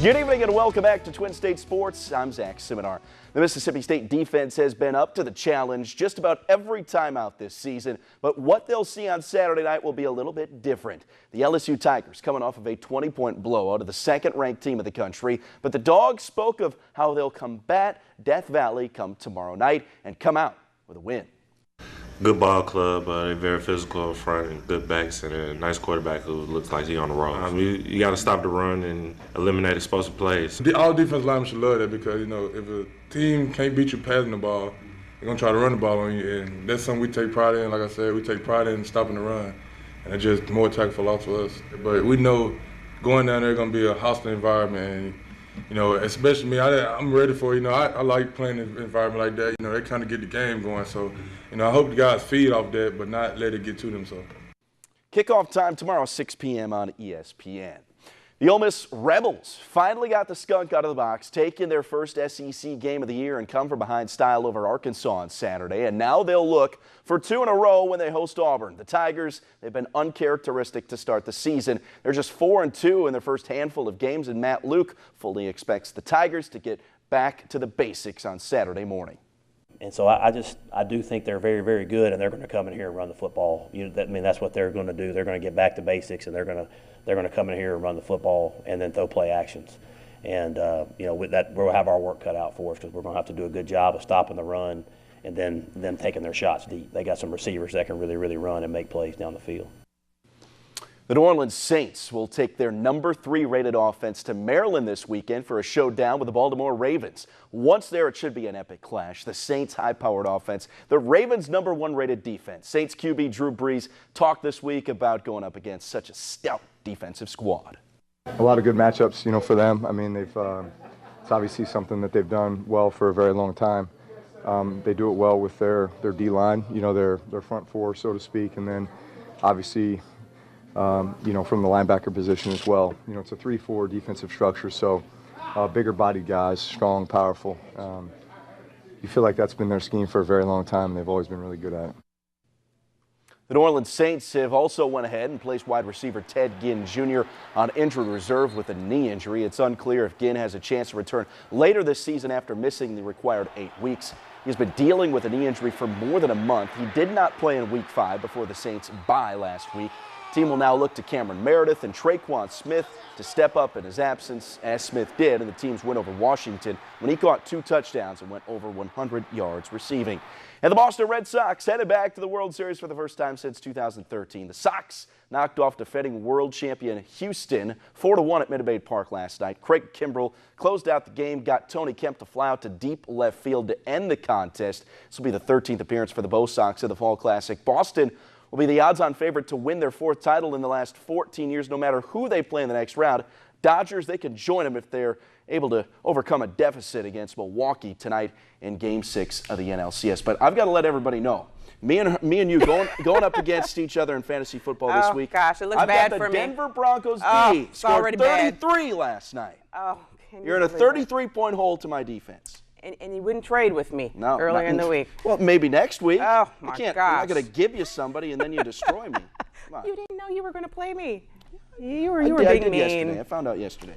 Good evening and welcome back to Twin State Sports. I'm Zach Siminar. The Mississippi State defense has been up to the challenge just about every time out this season, but what they'll see on Saturday night will be a little bit different. The LSU Tigers coming off of a 20-point blowout of the second-ranked team of the country, but the Dogs spoke of how they'll combat Death Valley come tomorrow night and come out with a win. Good ball club, they're very physical up front and good backs and a nice quarterback who looks like he's on the road. You got to stop the run and eliminate explosive plays. All defensive linemen should love that because, if a team can't beat you passing the ball, they're going to try to run the ball on you, and that's something we take pride in. Like I said, we take pride in stopping the run, and it's just more tackle loss for us. But we know going down there is going to be a hostile environment, and, especially me, I'm ready for it. I like playing in an environment like that. They kind of get the game going. So, I hope the guys feed off that, but not let it get to them. So, kickoff time tomorrow, 6 p.m. on ESPN. The Ole Miss Rebels finally got the skunk out of the box, taking their first SEC game of the year and come from behind style over Arkansas on Saturday. And now they'll look for 2 in a row when they host Auburn. The Tigers, they've been uncharacteristic to start the season. They're just 4-2 in their first handful of games, and Matt Luke fully expects the Tigers to get back to the basics on Saturday morning. And so I do think they're very, very good, and they're going to come in here and run the football. That's what they're going to do. They're going to get back to basics, and they're going to come in here and run the football and then throw play actions. And with that, we'll have our work cut out for us because we're going to have to do a good job of stopping the run and then them taking their shots deep. They got some receivers that can really, really run and make plays down the field. The New Orleans Saints will take their number 3 rated offense to Maryland this weekend for a showdown with the Baltimore Ravens. Once there, it should be an epic clash. The Saints' high-powered offense, the Ravens' number 1 rated defense. Saints QB Drew Brees talked this week about going up against such a stout defensive squad. A lot of good matchups, for them. I mean, it's obviously something that they've done well for a very long time. They do it well with their D-line, their front four, so to speak, and then obviously from the linebacker position as well. It's a 3-4 defensive structure, so bigger bodied guys, strong, powerful. You feel like that's been their scheme for a very long time, and they've always been really good at it. The New Orleans Saints have also went ahead and placed wide receiver Ted Ginn Jr. on injured reserve with a knee injury. It's unclear if Ginn has a chance to return later this season after missing the required 8 weeks. He's been dealing with a knee injury for more than a month. He did not play in Week 5 before the Saints' bye last week. The team will now look to Cameron Meredith and Traquan Smith to step up in his absence, as Smith did in the team's win over Washington when he caught 2 touchdowns and went over 100 yards receiving. And the Boston Red Sox headed back to the World Series for the first time since 2013. The Sox knocked off defending world champion Houston 4-1 at Minute Maid Park last night. Craig Kimbrell closed out the game, got Tony Kemp to fly out to deep left field to end the contest. This will be the 13th appearance for the Bo Sox in the Fall Classic. Boston will be the odds-on favorite to win their 4th title in the last 14 years, no matter who they play in the next round. Dodgers, they can join them if they're able to overcome a deficit against Milwaukee tonight in Game 6 of the NLCS. But I've got to let everybody know, me and you going up against each other in fantasy football this week. Oh, gosh, it looks bad for me. I've got the Denver Broncos D scored 33 last night. Oh, you're in a 33-point hole to my defense. And you wouldn't trade with me earlier in the week. Well, maybe next week. Oh, my gosh. I'm not going to give you somebody and then you destroy me. You didn't know you were going to play me. You were I being did mean. yesterday. I found out yesterday.